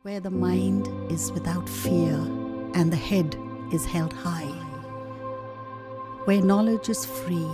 where the mind is without fear and the head is held high, where knowledge is free.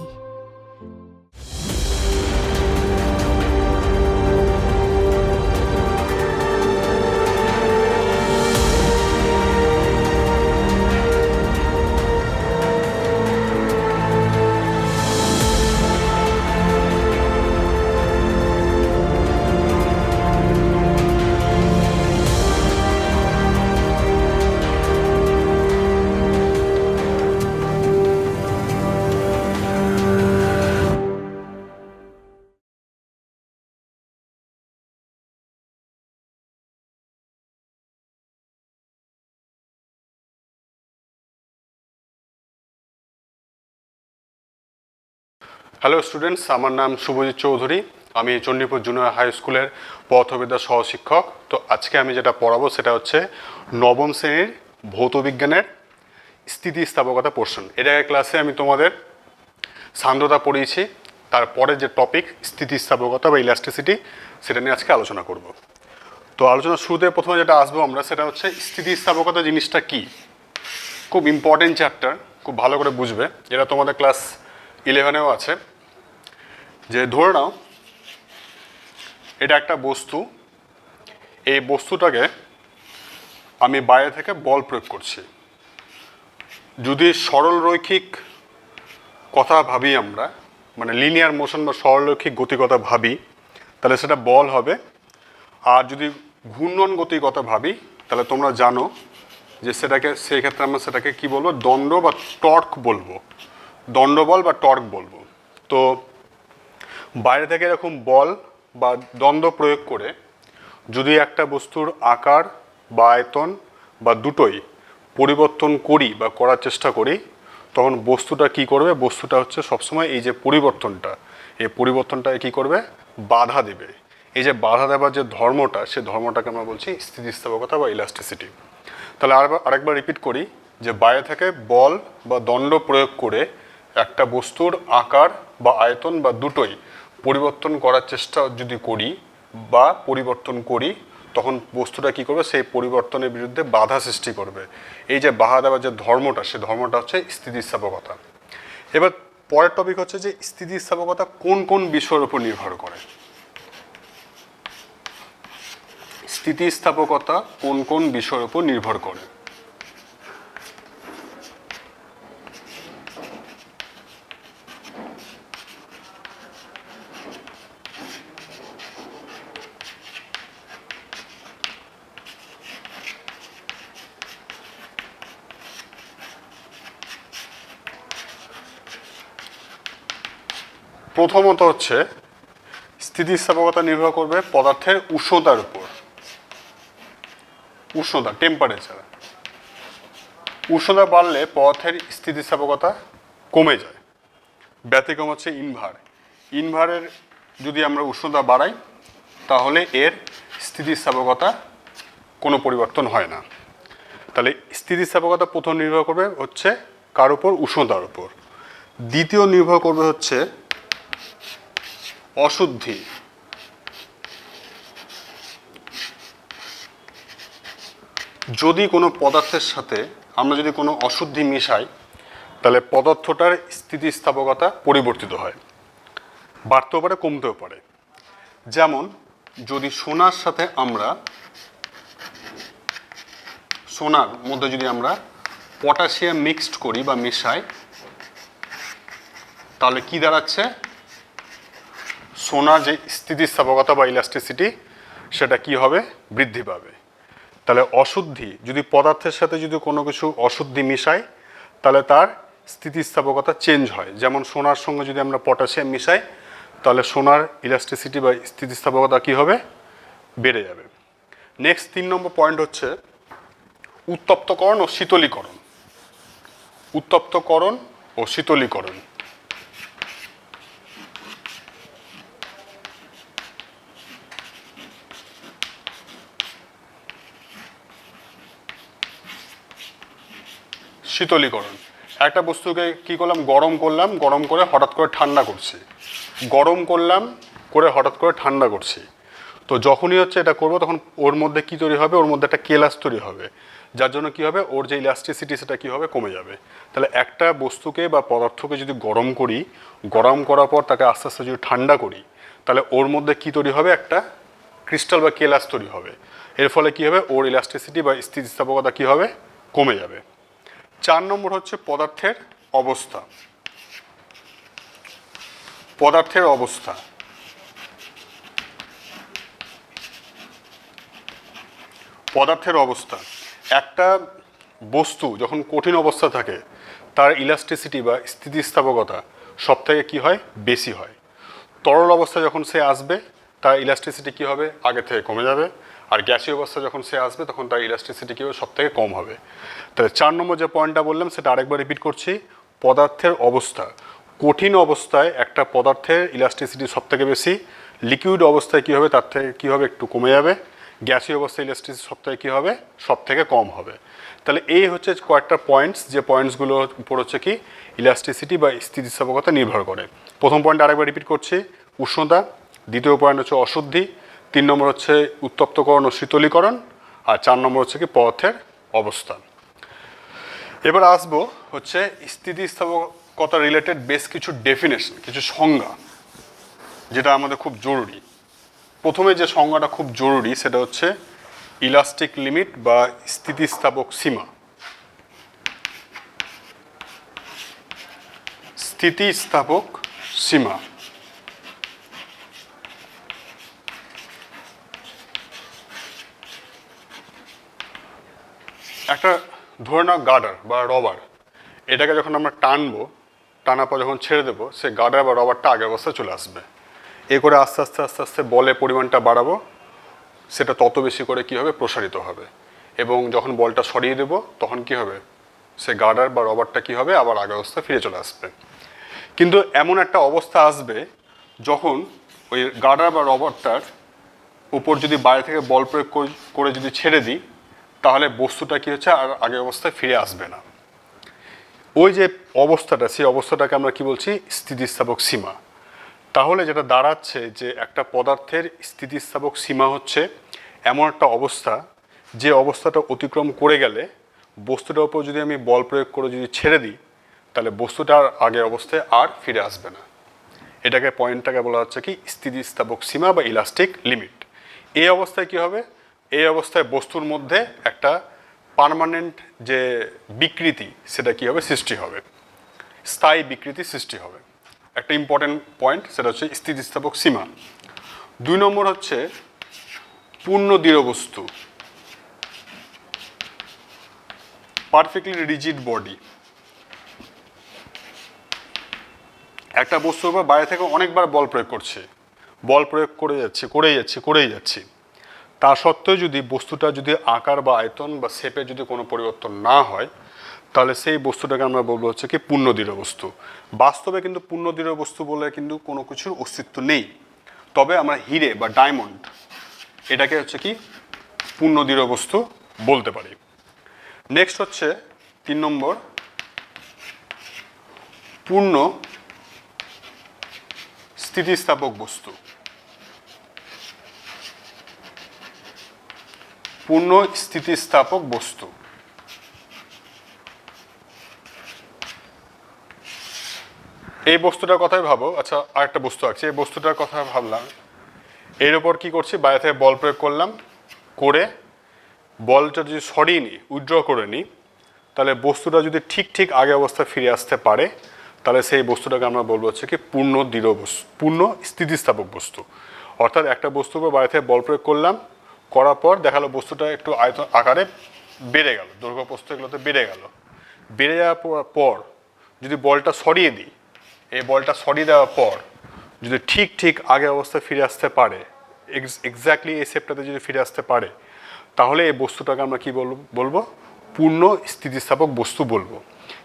Hello students, আমার নাম শুভজিৎ চৌধুরী। আমি Chandipur junior high স্কুলের পদার্থবিদ্যা সহশিক্ষক। তো আজকে আমি যেটা পড়াবো সেটা হচ্ছে নবম শ্রেণীর ভৌতবিজ্ঞানের স্থিতিস্থাপকতা পোর্শন। এর আগে ক্লাসে আমি তোমাদের সান্দ্রতা পড়িয়েছি, তারপরে যে টপিক স্থিতিস্থাপকতা বা ইলাস্টিসিটি সেটা নিয়ে আজকে আলোচনা করব। তো আলোচনার শুরুতে প্রথমে যেটা আসবো আমরা সেটা হচ্ছে স্থিতিস্থাপকতা জিনিসটা কি। খুব ইম্পর্টেন্ট চ্যাপ্টার, খুব ভালো করে বুঝবে। যেটা তোমাদের ক্লাস 11-এও আছে। যে ধরে নাও এটা একটা বস্তু, এই বস্তুটাকে আমি বাইরে থেকে বল প্রয়োগ করছি। যদি সরল রৈখিক কথা ভাবি আমরা, মানে লিনিয়ার মোশন বা সরলরৈখিক গতিকতা ভাবি, তাহলে সেটা বল হবে। আর যদি ঘূর্ণন গতিকতা ভাবি তাহলে তোমরা জানো যে সেই ক্ষেত্রে আমরা সেটাকে কি বলবো, দণ্ড বা টর্ক বলবো, দণ্ডবল বা টর্ক বলবো। তো বাইরে থেকে এরকম বল বা দ্বন্দ্ব প্রয়োগ করে যদি একটা বস্তুর আকার বা আয়তন বা দুটোই পরিবর্তন করি বা করার চেষ্টা করি, তখন বস্তুটা কি করবে, বস্তুটা হচ্ছে সবসময় এই যে পরিবর্তনটা, এই পরিবর্তনটাকে কি করবে, বাধা দেবে। এই যে বাধা দেওয়ার যে ধর্মটা, সে ধর্মটাকে আমরা বলছি স্থিতিস্থাপকতা বা ইলাস্টিসিটি। তাহলে আরেকবার রিপিট করি, যে বাইরে থেকে বল বা দণ্ড প্রয়োগ করে একটা বস্তুর আকার বা আয়তন বা দুটোই পরিবর্তন করার চেষ্টা যদি করি বা পরিবর্তন করি, তখন বস্তুটা কি করবে, সেই পরিবর্তনের বিরুদ্ধে বাধা সৃষ্টি করবে। এই যে বাধা দেওয়ার যে ধর্মটা, সে ধর্মটা হচ্ছে স্থিতিস্থাপকতা। এবার পরের টপিক হচ্ছে যে স্থিতিস্থাপকতা কোন কোন বিষয়ের উপর নির্ভর করে। স্থিতিস্থাপকতা কোন কোন বিষয়ের উপর নির্ভর করে। প্রথমত হচ্ছে স্থিতিস্থাপকতা নির্ভর করবে পদার্থের উষ্ণতার উপর। উষ্ণতা, টেম্পারেচার। উষ্ণতা বাড়লে পদার্থের স্থিতিস্থাপকতা কমে যায়। ব্যতিক্রম হচ্ছে ইনভার। ইনভারের যদি আমরা উষ্ণতা বাড়াই তাহলে এর স্থিতিস্থাপকতা কোনো পরিবর্তন হয় না। তাহলে স্থিতিস্থাপকতা প্রথম নির্ভর করবে হচ্ছে কার উপর, উষ্ণতার উপর। দ্বিতীয় নির্ভর করবে হচ্ছে অশুদ্ধি। যদি কোনো পদার্থের সাথে আমরা যদি কোনো অশুদ্ধি মিশাই তাহলে পদার্থটার স্থিতিস্থাপকতা পরিবর্তিত হয়, বাড়তেও পারে কমতেও পারে। যেমন যদি সোনার সাথে আমরা, সোনার মধ্যে যদি আমরা পটাশিয়াম মিক্সড করি বা মিশাই, তাহলে কি দাঁড়াচ্ছে, সোনার যে স্থিতিস্থাপকতা বা ইলাস্টিসিটি সেটা কি হবে, বৃদ্ধি পাবে। তাহলে অশুদ্ধি, যদি পদার্থের সাথে যদি কোনো কিছু অশুদ্ধি মিশাই তাহলে তার স্থিতিস্থাপকতা চেঞ্জ হয়। যেমন সোনার সঙ্গে যদি আমরা পটাশিয়াম মিশাই তাহলে সোনার ইলাস্টিসিটি বা স্থিতিস্থাপকতা কি হবে, বেড়ে যাবে। নেক্সট 3 নম্বর পয়েন্ট হচ্ছে উত্তপ্তকরণ ও শীতলীকরণ। উত্তপ্তকরণ ও শীতলীকরণ। শীতলীকরণ, একটা বস্তুকে কি করলাম, গরম করলাম, গরম করে হঠাৎ করে ঠান্ডা করছি, গরম করলাম করে হঠাৎ করে ঠান্ডা করছি। তো যখনই হচ্ছে এটা করব তখন ওর মধ্যে কি তৈরি হবে, ওর মধ্যে একটা কেলাস তৈরি হবে, যার জন্য কি হবে, ওর যে ইলাস্টিসিটি সেটা কি হবে, কমে যাবে। তাহলে একটা বস্তুকে বা পদার্থকে যদি গরম করি, গরম করার পর তাকে আস্তে আস্তে যদি ঠান্ডা করি, তাহলে ওর মধ্যে কি তৈরি হবে, একটা ক্রিস্টাল বা কেলাস তৈরি হবে। এর ফলে কি হবে, ওর ইলাস্টিসিটি বা স্থিতিস্থাপকতা কি হবে, কমে যাবে। 4 নম্বর হচ্ছে পদার্থের অবস্থা। পদার্থের অবস্থা, পদার্থের অবস্থা। একটা বস্তু যখন কঠিন অবস্থা থাকে তার ইলাস্টিসিটি বা স্থিতিস্থাপকতা সব থেকে কী হয়, বেশি হয়। তরল অবস্থা যখন সে আসবে তার ইলাস্টিসিটি কী হবে, আগে থেকে কমে যাবে। আর গ্যাসীয় অবস্থা যখন সে আসবে তখন তার ইলাস্টিসিটি কী হবে, সব থেকে কম হবে। তাহলে 4 নম্বর যে পয়েন্টটা বললাম সেটা আরেকবার রিপিট করছি, পদার্থের অবস্থা। কঠিন অবস্থায় একটা পদার্থের ইলাস্টিসিটি সব থেকে বেশি, লিকুইড অবস্থায় কী হবে, তার থেকে কী হবে, একটু কমে যাবে। গ্যাসীয় অবস্থায় ইলাস্টিসিটি সব থেকে কী হবে, সব থেকে কম হবে। তাহলে এই হচ্ছে কয়েকটা পয়েন্টস, যে পয়েন্টসগুলোর উপর হচ্ছে কি ইলাস্টিসিটি বা স্থিতিস্থাপকতা নির্ভর করে। প্রথম পয়েন্ট আরেকবার রিপিট করছি, উষ্ণতা। দ্বিতীয় পয়েন্ট হচ্ছে অশুদ্ধি। 3 নম্বর হচ্ছে উত্তপ্তকরণ ও শীতলীকরণ। আর 4 নম্বর হচ্ছে কি পদার্থের অবস্থা। এবার আসবো হচ্ছে স্থিতিস্থাপকতা রিলেটেড বেশ কিছু ডেফিনেশন, কিছু সংজ্ঞা, যেটা আমাদের খুব জরুরি। প্রথমে যে সংজ্ঞাটা খুব জরুরি সেটা হচ্ছে ইলাস্টিক লিমিট বা স্থিতিস্থাপক সীমা। স্থিতিস্থাপক সীমা। একটা ধরে নাও গার্ডার বা রবার, এটাকে যখন আমরা টানবো, টানার পর যখন ছেড়ে দেবো, সে গার্ডার বা রবারটা আগের অবস্থায় চলে আসবে। এ করে আস্তে আস্তে আস্তে আস্তে বলের পরিমাণটা বাড়াবো, সেটা তত বেশি করে কি হবে, প্রসারিত হবে। এবং যখন বলটা সরিয়ে দেবো তখন কি হবে, সে গার্ডার বা রবারটা কি হবে, আবার আগের অবস্থায় ফিরে চলে আসবে। কিন্তু এমন একটা অবস্থা আসবে যখন ওই গার্ডার বা রবারটার উপর যদি বাইরে থেকে বল প্রয়োগ করে যদি ছেড়ে দিই, তাহলে বস্তুটা কি হচ্ছে, আর আগের অবস্থায় ফিরে আসবে না। ওই যে অবস্থাটা, সেই অবস্থাটাকে আমরা কি বলছি, স্থিতিস্থাপক সীমা। তাহলে যেটা দাঁড়াচ্ছে যে একটা পদার্থের স্থিতিস্থাপক সীমা হচ্ছে এমন একটা অবস্থা, যে অবস্থাটা অতিক্রম করে গেলে বস্তুটার উপর যদি আমি বল প্রয়োগ করে যদি ছেড়ে দিই, তাহলে বস্তুটার আগের অবস্থায় আর ফিরে আসবে না। এটাকে পয়েন্টটাকে বলা হচ্ছে কি স্থিতিস্থাপক সীমা বা ইলাস্টিক লিমিট। এই অবস্থায় কি হবে, এই অবস্থায় বস্তুর মধ্যে একটা পার্মানেন্ট যে বিকৃতি সেটা কি হবে, সৃষ্টি হবে, স্থায়ী বিকৃতি সৃষ্টি হবে। একটা ইম্পর্টেন্ট পয়েন্ট, সেটা হচ্ছে স্থিতিস্থাপক সীমা। 2 নম্বর হচ্ছে পূর্ণ দৃঢ় বস্তু, পারফেক্টলি রিজিড বডি। একটা বস্তুর উপর বাইরে থেকে অনেকবার বল প্রয়োগ করছে, বল প্রয়োগ করেই যাচ্ছি, তা সত্ত্বেও যদি বস্তুটা যদি আকার বা আয়তন বা শেপে যদি কোনো পরিবর্তন না হয়, তাহলে সেই বস্তুটাকে আমরা বলবো হচ্ছে কি পূর্ণ দৃঢ় বস্তু। বাস্তবে কিন্তু পূর্ণ দৃঢ় বস্তু বলে কিন্তু কোনো কিছুর অস্তিত্ব নেই। তবে আমরা হিরে বা ডায়মন্ড, এটাকে হচ্ছে কি পূর্ণ দৃঢ় বস্তু বলতে পারি। নেক্সট হচ্ছে 3 নম্বর, পূর্ণ স্থিতিস্থাপক বস্তু। পূর্ণ স্থিতিস্থাপক বস্তু। এই বস্তুটার কথাই ভাবো। আচ্ছা, আরেকটা বস্তু আছে, এই বস্তুটার কথা ভাবলাম, এর ওপর কি করছি, বাইরে থেকে বল প্রয়োগ করলাম, করে বলটা যদি সরিয়ে নিই, উইথড্র করে নিই, তাহলে বস্তুটা যদি ঠিক আগে অবস্থায় ফিরে আসতে পারে, তাহলে সেই বস্তুটাকে আমরা বলবো হচ্ছে কি পূর্ণ দৃঢ় বস্তু, পূর্ণ স্থিতিস্থাপক বস্তু। অর্থাৎ একটা বস্তুর উপর বাইরে থেকে বল প্রয়োগ করলাম, করার পর দেখালো বস্তুটা একটু আয়তন আকারে বেড়ে গেল, দৈর্ঘ্য প্রস্থ এগুলোতে বেড়ে গেল। বেড়ে যাওয়ার পর যদি বলটা সরিয়ে দিই, এই বলটা সরিয়ে দেওয়ার পর যদি ঠিক আগে অবস্থায় ফিরে আসতে পারে, এক্স্যাক্টলি এই শেপটাতে যদি ফিরে আসতে পারে, তাহলে এই বস্তুটাকে আমরা কি বলবো, পূর্ণ স্থিতিস্থাপক বস্তু বলবো।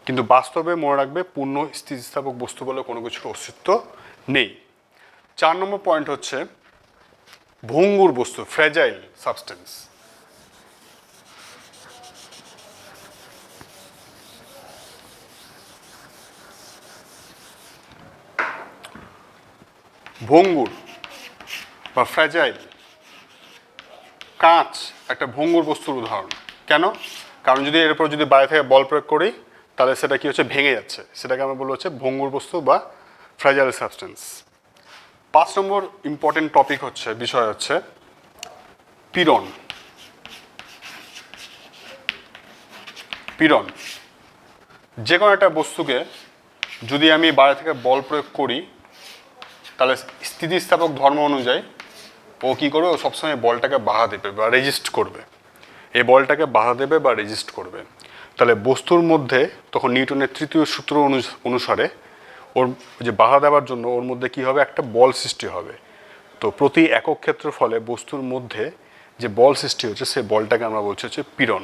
কিন্তু বাস্তবে মনে রাখবে, পূর্ণ স্থিতিস্থাপক বস্তু বলে কোনো কিছুর অস্তিত্ব নেই। 4 নম্বর পয়েন্ট হচ্ছে ভঙ্গুর বস্তু, ফ্র্যাজাইল সাবস্টেন্স। ভঙ্গুর বা ফ্র্যাজাইল কাঁচ একটা ভঙ্গুর বস্তুর উদাহরণ। কেন? কারণ যদি এর উপর যদি বাইরে থেকে বল প্রয়োগ করি তাহলে সেটা কি হচ্ছে, ভেঙে যাচ্ছে, সেটাকে আমরা বলবো হচ্ছে ভঙ্গুর বস্তু বা ফ্র্যাজাইল সাবস্টেন্স। 5 নম্বর ইম্পর্টেন্ট টপিক হচ্ছে, বিষয় হচ্ছে পীড়ন। পীড়ন যে কোনো একটা বস্তুকে যদি আমি বাইরে থেকে বল প্রয়োগ করি তাহলে স্থিতিস্থাপক ধর্ম অনুযায়ী ও কী করবে, ও সবসময় বলটাকে বাধা দেবে বা রেজিস্ট করবে, এই বলটাকে বাধা দেবে বা রেজিস্ট করবে। তাহলে বস্তুর মধ্যে তখন নিউটনের তৃতীয় সূত্র অনুসারে ওর যে বাধা দেওয়ার জন্য ওর মধ্যে কি হবে, একটা বল সৃষ্টি হবে। তো প্রতি একক ক্ষেত্রফলে বস্তুর মধ্যে যে বল সৃষ্টি হচ্ছে সেই বলটাকে আমরা বলছি হচ্ছে পীড়ন।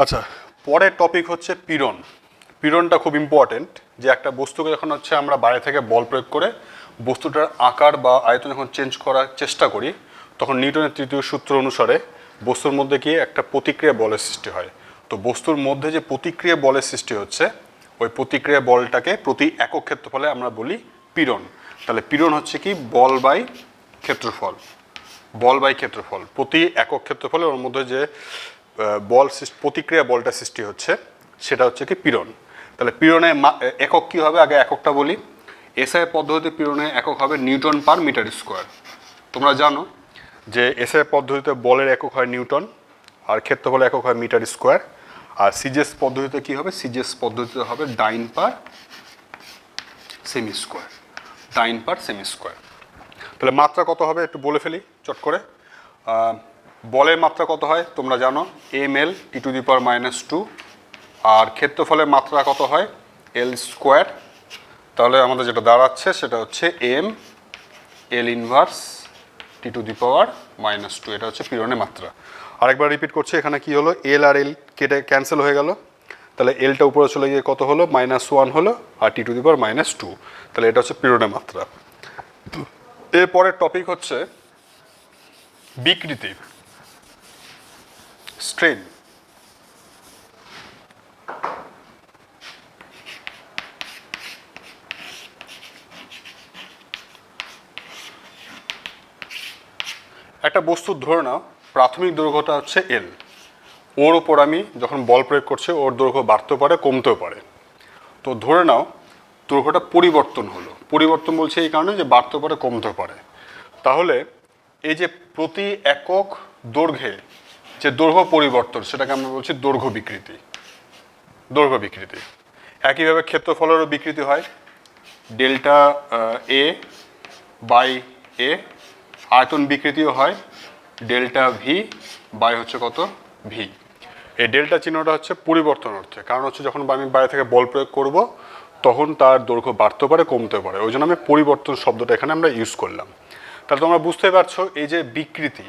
আচ্ছা, পরের টপিক হচ্ছে পীড়ন। পীড়নটা খুব ইম্পর্টেন্ট, যে একটা বস্তুকে যখন হচ্ছে আমরা বাইরে থেকে বল প্রয়োগ করে বস্তুটার আকার বা আয়তন যখন চেঞ্জ করার চেষ্টা করি তখন নিউটনের তৃতীয় সূত্র অনুসারে বস্তুর মধ্যে গিয়ে একটা প্রতিক্রিয়া বলের সৃষ্টি হয়। তো বস্তুর মধ্যে যে প্রতিক্রিয়া বলের সৃষ্টি হচ্ছে ওই প্রতিক্রিয়া বলটাকে প্রতি একক ক্ষেত্রফলে আমরা বলি পীড়ন। তাহলে পীড়ন হচ্ছে কি, বল বাই ক্ষেত্রফল। বল বাই ক্ষেত্রফল, প্রতি একক ক্ষেত্রফলে ওর মধ্যে যে বল প্রতিক্রিয়া বলটা সৃষ্টি হচ্ছে সেটা হচ্ছে কি পীড়ন। তাহলে পীড়নের একক কী হবে, আগে এককটা বলি। এসআই পদ্ধতিতে পীড়নের একক হবে নিউটন পার মিটার স্কোয়ার। তোমরা জানো যে এসআই পদ্ধতিতে বলের একক হয় নিউটন আর ক্ষেত্রফলের একক হয় মিটার স্কোয়ার। আর সিজিএস পদ্ধতিতে কী হবে, সিজিএস পদ্ধতিতে হবে ডাইন পার সেমি স্কোয়ার। ডাইন পার সেমি স্কোয়ার। তাহলে মাত্রা কত হবে একটু বলে ফেলি চট করে। বলের মাত্রা কত হয় তোমরা জানো, ml (10⁻²). আর ক্ষেত্রফলের মাত্রা কত হয়, এল স্কোয়ার। তাহলে আমাদের যেটা দাঁড়াচ্ছে সেটা হচ্ছে m l ইনভার্স (10⁻²). এটা হচ্ছে পীড়নের মাত্রা। আরেকবার রিপিট করছি, এখানে কি হলো, এল আর এল কেটে ক্যান্সেল হয়ে গেল। তাহলে এলটা উপরে চলে গিয়ে কত হলো, -1 হলো, আর (10⁻²). তাহলে এটা হচ্ছে পীড়নের মাত্রা। এরপরের টপিক হচ্ছে বিকৃতি, স্ট্রেন। একটা বস্তুর ধরে নাও প্রাথমিক দৈর্ঘ্যটা হচ্ছে এল, ওর ওপর আমি যখন বল প্রয়োগ করছি ওর দৈর্ঘ্য বাড়তেও পারে কমতেও পারে। তো ধরে নাও দৈর্ঘ্যটা পরিবর্তন হলো, পরিবর্তন বলছে এই কারণে যে বাড়তেও পারে কমতেও পারে। তাহলে এই যে প্রতি একক দৈর্ঘ্যে যে দৈর্ঘ্য পরিবর্তন সেটাকে আমরা বলছি দৈর্ঘ্য বিকৃতি। দৈর্ঘ্য বিকৃতি। একইভাবে ক্ষেত্রফলেরও বিকৃতি হয়, ডেল্টা এ বাই এ। আয়তন বিকৃতিও হয়, ডেল্টা ভি বাই হচ্ছে কত, ভি। এই ডেল্টা চিহ্নটা হচ্ছে পরিবর্তন অর্থে, কারণ হচ্ছে যখন আমি বাইরে থেকে বল প্রয়োগ করব তখন তার দৈর্ঘ্য বাড়তেও পারে কমতেও পারে, ওই জন্য আমি পরিবর্তন শব্দটা এখানে আমরা ইউজ করলাম। তাহলে তোমরা বুঝতে পারছো এই যে বিকৃতি,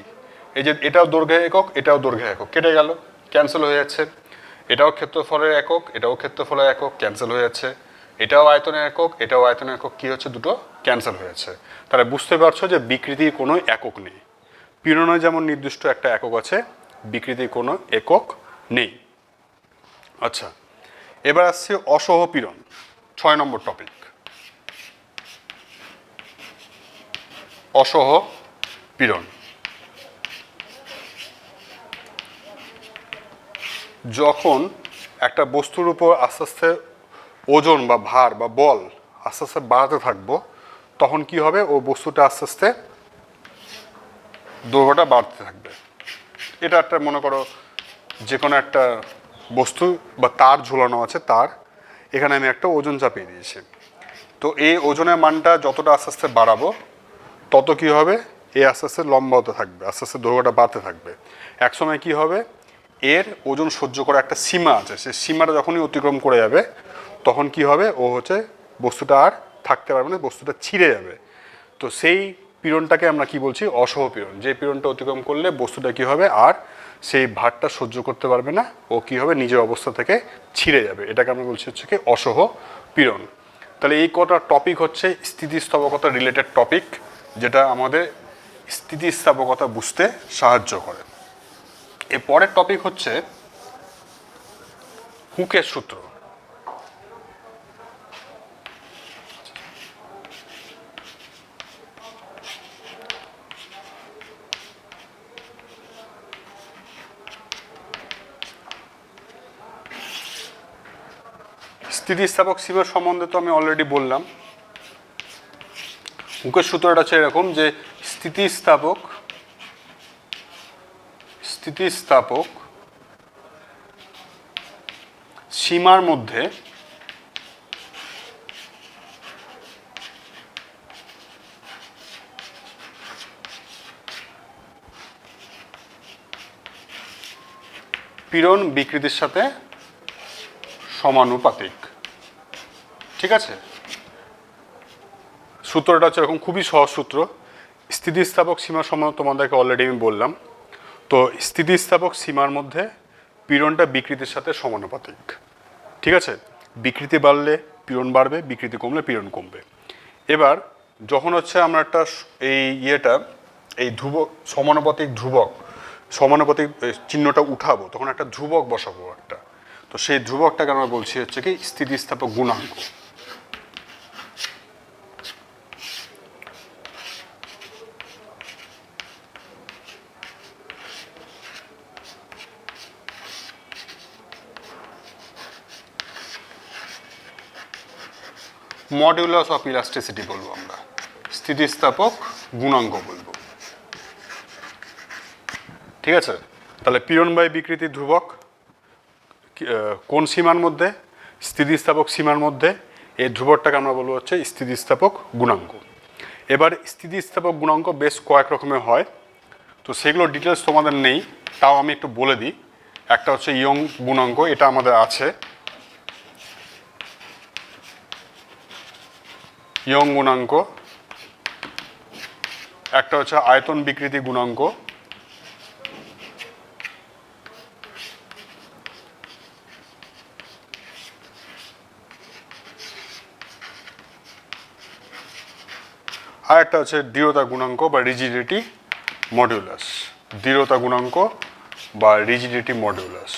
এই যে এটাও দৈর্ঘ্য একক এটাও দৈর্ঘ্য একক, কেটে গেল, ক্যান্সেল হয়ে যাচ্ছে। এটাও ক্ষেত্রফলের একক এটাও ক্ষেত্রফলের একক, ক্যান্সেল হয়ে যাচ্ছে। এটাও আয়তনের একক এটাও আয়তনের একক, কী হচ্ছে, দুটো ক্যান্সেল হয়ে যাচ্ছে। তাহলে বুঝতে পারছো যে বিকৃতির কোনো একক নেই। পীড়নের যেমন নির্দিষ্ট একটা একক আছে, বিকৃতির কোনো একক নেই। আচ্ছা, এবার আসছে অসহ পীড়ন, 6 নম্বর টপিক। অসহ পীড়ন যখন একটা বস্তুর উপর আস্তে আস্তে ওজন বা ভার বা বল আস্তে আস্তে বাড়াতে থাকবো তখন কি হবে, ও বস্তুটা আস্তে আস্তে দৈর্ঘ্যটা বাড়তে থাকবে। এটা একটা মনে করো যে কোনো একটা বস্তু বা তার ঝোলানো আছে, তার এখানে আমি একটা ওজন চাপিয়ে দিয়েছি। তো এই ওজনের মানটা যতটা আস্তে আস্তে বাড়াবো তত কি হবে, এ আস্তে আস্তে লম্বা হতে থাকবে, আস্তে আস্তে দৈর্ঘ্যটা বাড়তে থাকবে। একসময় কি হবে, এর ওজন সহ্য করা একটা সীমা আছে, সেই সীমাটা যখনই অতিক্রম করে যাবে তখন কি হবে, ও হচ্ছে বস্তুটা আর থাকতে পারবে না, বস্তুটা ছিঁড়ে যাবে। তো সেই পীড়নটাকে আমরা কি বলছি, অসহ পীড়ন। যে পীড়নটা অতিক্রম করলে বস্তুটা কি হবে, আর সেই ভারটা সহ্য করতে পারবে না, ও কি হবে, নিজের অবস্থা থেকে ছিঁড়ে যাবে। এটাকে আমরা বলছি হচ্ছে কি অসহ পীড়ন। তাহলে এই কটা টপিক হচ্ছে স্থিতিস্থাপকতা রিলেটেড টপিক, যেটা আমাদের স্থিতিস্থাপকতা বুঝতে সাহায্য করে। এর পরের টপিক হচ্ছে হুকের সূত্র। স্থিতিস্থাপক সীমার সম্বন্ধে তো আমি অলরেডি বললাম। মুখের সূত্রটা হচ্ছে এরকম যে স্থিতিস্থাপক সীমার মধ্যে পীড়ন বিকৃতির সাথে সমানুপাতিক। ঠিক আছে, সূত্রটা হচ্ছে এরকম, খুবই সহজ সূত্র। স্থিতিস্থাপক সীমার সম্বন্ধে তোমাদেরকে অলরেডি আমি বললাম। তো স্থিতিস্থাপক সীমার মধ্যে পীড়নটা বিকৃতির সাথে সমানুপাতিক। ঠিক আছে, বিকৃতি বাড়লে পীড়ন বাড়বে, বিকৃতি কমলে পীড়ন কমবে। এবার যখন হচ্ছে আমরা একটা এই ধ্রুবক সমানুপাতিক চিহ্নটা উঠাবো, তখন একটা ধ্রুবক বসাবো একটা। তো সেই ধ্রুবকটাকে আমরা বলছি হচ্ছে কি স্থিতিস্থাপক গুণাঙ্ক। মডিউলাস অফ ইলাস্টিসিটি বলবো আমরা, স্থিতিস্থাপক গুণাঙ্ক বলবো। ঠিক আছে, তাহলে পীড়ন বাই বিকৃতি ধ্রুবক কোন সীমার মধ্যে? স্থিতিস্থাপক সীমার মধ্যে। এই ধ্রুবকটাকে আমরা বলবো হচ্ছে স্থিতিস্থাপক গুণাঙ্ক। এবার স্থিতিস্থাপক গুণাঙ্ক বেশ কয়েক রকমের হয়, তো সেগুলো ডিটেলস তোমাদের নেই, তাও আমি একটু বলে দিই। একটা হচ্ছে ইয়ং গুণাঙ্ক, এটা আমাদের আছে। ইয়ং গুণাঙ্ক। একটা হচ্ছে আয়তন বিকৃতি গুণাঙ্ক। আর একটা হচ্ছে দৃঢ়তা গুণাঙ্ক বা রিজিডিটি মডুলাস। দৃঢ়তা গুণাঙ্ক বা রিজিডিটি মডুলাস।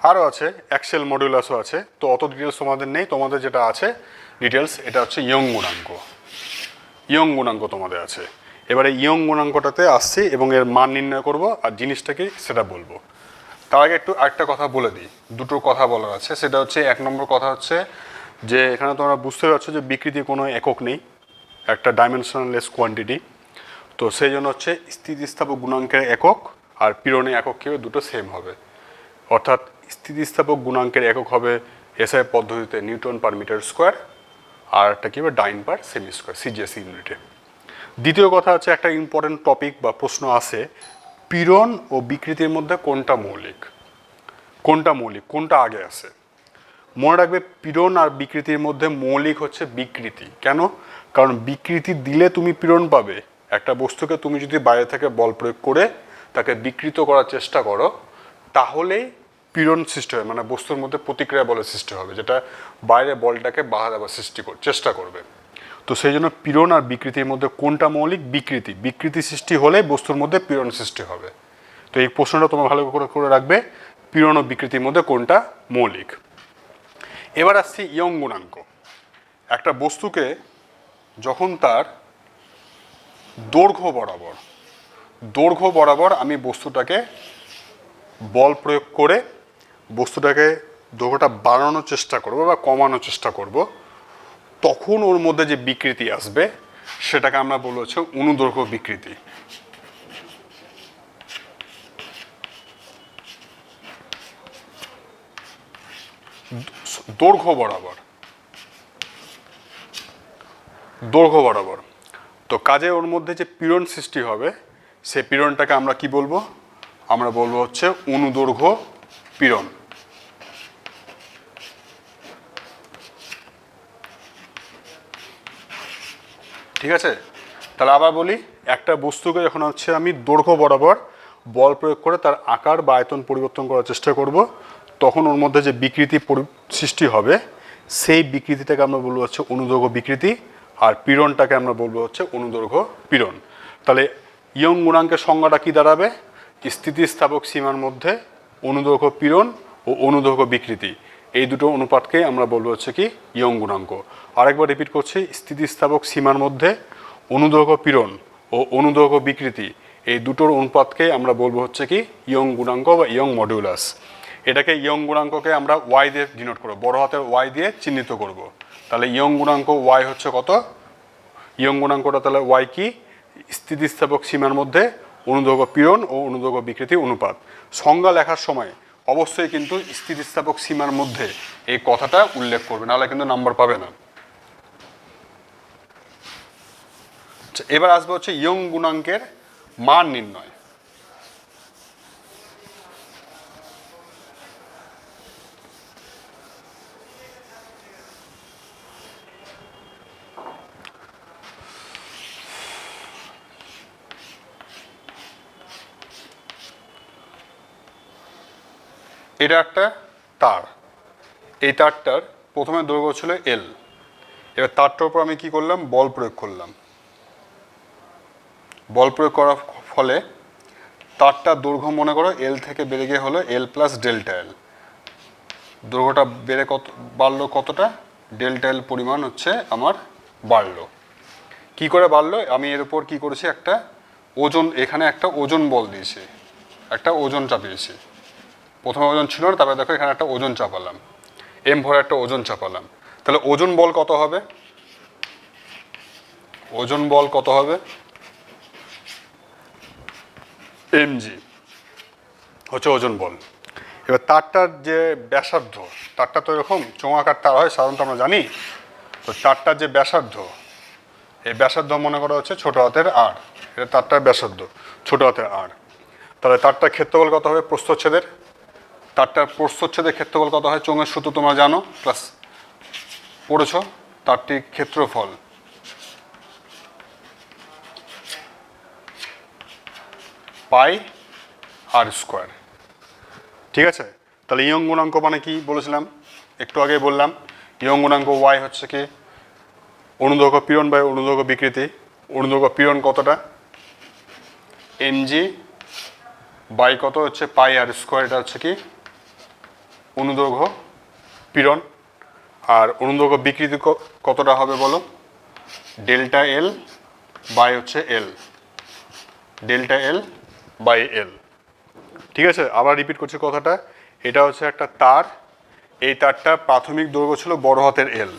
আরও আছে অ্যাক্সেল মডুলাসও আছে, তো অত ডিটেলস তোমাদের নেই। তোমাদের যেটা আছে ডিটেলস, এটা হচ্ছে ইয়ং গুণাঙ্ক। ইয়ং গুণাঙ্ক তোমাদের আছে। এবারে ইয়ং গুণাঙ্কটাতে আসছি এবং এর মান নির্ণয় করব আর জিনিসটাকে সেটা বলবো। তার আগে একটু আরেকটা কথা বলে দিই, দুটো কথা বলার আছে। সেটা হচ্ছে, এক নম্বর কথা হচ্ছে যে এখানে তোমরা বুঝতে পারছো যে বিকৃতির কোনো একক নেই, একটা ডাইমেনশনাললেস কোয়ান্টিটি। তো সেই জন্য হচ্ছে স্থিতিস্থাপক গুণাঙ্কের একক আর পীড়নের একক কীভাবে দুটো সেম হবে। অর্থাৎ স্থিতিস্থাপক গুণাঙ্কের একক হবে এসআই পদ্ধতিতে নিউটন পার মিটার স্কোয়ার, আর একটা কী হবে ডাইন পার সেমি স্কোয়ার সিজিএসি ইউনিটে। দ্বিতীয় কথা হচ্ছে, একটা ইম্পর্টেন্ট টপিক বা প্রশ্ন আছে, পীড়ন ও বিকৃতির মধ্যে কোনটা মৌলিক, কোনটা আগে আছে। মনে রাখবে, পীড়ন আর বিকৃতির মধ্যে মৌলিক হচ্ছে বিকৃতি। কেন? কারণ বিকৃতি দিলে তুমি পীড়ন পাবে। একটা বস্তুকে তুমি যদি বাইরে থেকে বল প্রয়োগ করে তাকে বিকৃত করার চেষ্টা করো, তাহলেই পীড়ন সৃষ্টি হয়, মানে বস্তুর মধ্যে প্রতিক্রিয়া বলের সৃষ্টি হবে, যেটা বাইরে বলটাকে বাধা দেওয়ার চেষ্টা করবে। তো সেই জন্য পীড়ন আর বিকৃতির মধ্যে কোনটা মৌলিক? বিকৃতি সৃষ্টি হলে বস্তুর মধ্যে পীড়ন সৃষ্টি হবে। তো এই প্রশ্নটা তোমরা ভালো করে রাখবে, পীড়ন ও বিকৃতির মধ্যে কোনটা মৌলিক। এবার আসছি ইয়ং গুণাঙ্ক। একটা বস্তুকে যখন তার দৈর্ঘ্য বরাবর আমি বস্তুটাকে বল প্রয়োগ করে বস্তুটাকে দৈর্ঘ্যটা বাড়ানোর চেষ্টা করব বা কমানোর চেষ্টা করব, তখন ওর মধ্যে যে বিকৃতি আসবে সেটাকে আমরা বলবো হচ্ছে অনুদৈর্ঘ্য বিকৃতি। দৈর্ঘ্য বরাবর। তো কাজে ওর মধ্যে যে পীড়ন সৃষ্টি হবে, সেই পীড়নটাকে আমরা কি বলবো? আমরা বলবো হচ্ছে অনুদৈর্ঘ্য পীড়ন। ঠিক আছে, তাহলে আবার বলি, একটা বস্তুকে যখন হচ্ছে আমি দৈর্ঘ্য বরাবর বল প্রয়োগ করে তার আকার বা আয়তন পরিবর্তন করার চেষ্টা করব, তখন ওর মধ্যে যে বিকৃতি সৃষ্টি হবে, সেই বিকৃতিটাকে আমরা বলবো হচ্ছে অনুদৈর্ঘ্য বিকৃতি, আর পীড়নটাকে আমরা বলবো হচ্ছে অনুদৈর্ঘ্য পীড়ন। তাহলে ইয়ং গুণাঙ্কের সংজ্ঞাটা কি দাঁড়াবে? স্থিতিস্থাপক সীমার মধ্যে অনুদৈর্ঘ্য পীড়ন ও অনুদৈর্ঘ্য বিকৃতি, এই দুটো অনুপাতকে আমরা বলবো হচ্ছে কি ইয়ং গুণাঙ্ক। আরেকবার রিপিট করছি, স্থিতিস্থাপক সীমার মধ্যে অনুদৈর্ঘ্য পীড়ন ও অনুদৈর্ঘ্য বিকৃতি, এই দুটোর অনুপাতকে আমরা বলবো হচ্ছে কি ইয়ং গুণাঙ্ক বা ইয়ং মডিউলাস। এটাকে ইয়ং গুণাঙ্ককে আমরা ওয়াই দিয়ে ডিনোট করবো, বড় হাতের ওয়াই দিয়ে চিহ্নিত করব। তাহলে ইয়ং গুণাঙ্ক ওয়াই হচ্ছে কত? ইয়ং গুণাঙ্কটা তাহলে ওয়াই কি? স্থিতিস্থাপক সীমার মধ্যে অনুদৈর্ঘ্য পীড়ন ও অনুদৈর্ঘ্য বিকৃতি অনুপাত। সংজ্ঞা লেখার সময় অবশ্যই কিন্তু স্থিতিস্থাপক সীমার মধ্যে এই কথাটা উল্লেখ করবে, নাহলে কিন্তু নাম্বার পাবে না। এবার আসবে হচ্ছে ইয়ং গুণাঙ্কের মান নির্ণয়। এটা একটা তার, এই তারটার প্রথমে দৈর্ঘ্য ছিল এল। এবার তারটার উপর আমি কি করলাম? বল প্রয়োগ করলাম। বল প্রয়োগ করার ফলে তারটার দৈর্ঘ্য মনে করো এল থেকে বেড়ে গিয়ে হলো এল প্লাস ডেল্টা এল। দৈর্ঘ্যটা বেড়ে বাড়লো কতটা? ডেল্টা এল পরিমাণ হচ্ছে আমার বাড়লো। কি করে বাড়লো? আমি এর উপর কি করেছি? একটা ওজন, এখানে একটা ওজন বল দিয়েছি, একটা ওজন চাপিয়েছি। প্রথমে ওজন ছিল না, তারপরে দেখো এখানে একটা ওজন চাপালাম, এম ভরে একটা ওজন চাপালাম। তাহলে ওজন বল কত হবে? ওজন বল কত হবে? mg হচ্ছে ওজন বল। এবার তারটার যে ব্যাসার্ধ, তারটা তো এরকম চোঙাকার তার হয় সাধারণত আমরা জানি। তো তারটার যে ব্যাসার্ধ, এই ব্যাসার্ধ মনে করা হচ্ছে ছোট হাতের আর। এটা তারটার ব্যাসার্ধ ছোট হাতের আর। তাহলে তারটার ক্ষেত্রফল কত হবে? প্রস্থচ্ছেদের, তারটার প্রস্থচ্ছেদের ক্ষেত্রফল কত হয়? চোঙের সূত্র তোমরা জানো, প্লাস পড়েছ। তারটির ক্ষেত্রফল পাই আর স্কোয়ার। ঠিক আছে? তাহলে ইয়ং গুণাঙ্ক মানে কি বলেছিলাম? একটু আগে বললাম ইয়ং গুণাঙ্ক ওয়াই হচ্ছে কি অনুদৈর্ঘ্য পীড়ন বাই অনুদৈর্ঘ্য বিকৃতি। অনুদৈর্ঘ্য পীড়ন কতটা? এমজি বাই কত হচ্ছে পাই আর স্কোয়ার। এটা হচ্ছে কি অনুদৈর্ঘ্য পীড়ন। আর অনুদৈর্ঘ্য বিকৃতি কতটা হবে বলো? ডেল্টা এল বাই হচ্ছে এল, ডেল্টা এল বাই এল। ঠিক আছে? আবার রিপিট করছি কথাটা। এটা হচ্ছে একটা তার, এই তারটা প্রাথমিক দৈর্ঘ্য ছিল বড় হাতের এল।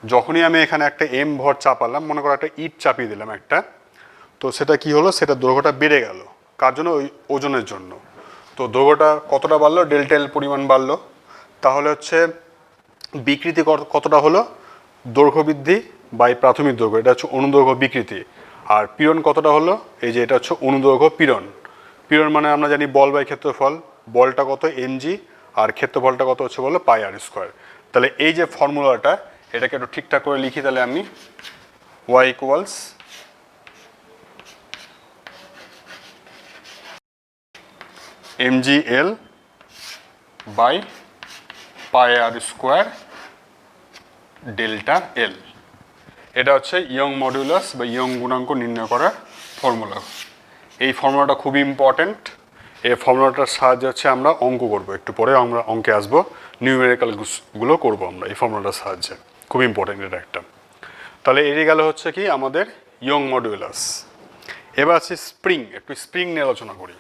যখনই আমি এখানে একটা এম ভর চাপালাম, মনে করো একটা ইট চাপিয়ে দিলাম একটা, তো সেটা কি হলো? সেটা দৈর্ঘ্যটা বেড়ে গেল। কার জন্য? ওই ওজনের জন্য। তো দৈর্ঘ্যটা কতটা বাড়লো? ডেল্টা এল পরিমাণ বাড়লো। তাহলে হচ্ছে বিকৃতি কতটা হলো? দৈর্ঘ্য বৃদ্ধি বাই প্রাথমিক দৈর্ঘ্য, এটা হচ্ছে অনুদৈর্ঘ্য বিকৃতি। আর পীড়ন কতটা হলো? এই যে এটা হচ্ছে অনুদৈর্ঘ্য পীড়ন। পীড়ন মানে আমরা জানি বল বাই ক্ষেত্রফল। বলটা কত? এমজি, আর ক্ষেত্রফলটা কত হচ্ছে বলো? পাই আর স্কোয়ার। তাহলে এই যে ফর্মুলাটা, এটাকে একটু ঠিকঠাক করে লিখি। তাহলে আমি Y equals mgl by pi r square delta l. এটা হচ্ছে ইয়ং মডিউলাস বা ইয়ং গুণাঙ্ক নির্ণয় করার ফর্মুলা। এই ফর্মুলাটা খুবই ইম্পর্ট্যান্ট। এই ফর্মুলাটার সাহায্যে হচ্ছে আমরা অঙ্ক করবো, একটু পরে আমরা অঙ্কে আসবো, নিউমেরিক্যালগুলো করবো আমরা এই ফর্মুলাটার সাহায্যে। খুব ইম্পর্ট্যান্ট এটা একটা। তাহলে এড়িয়ে গেল হচ্ছে কি আমাদের ইয়ং মডিউলাস। এবার আছে স্প্রিং। একটু স্প্রিং নিয়ে আলোচনা করি,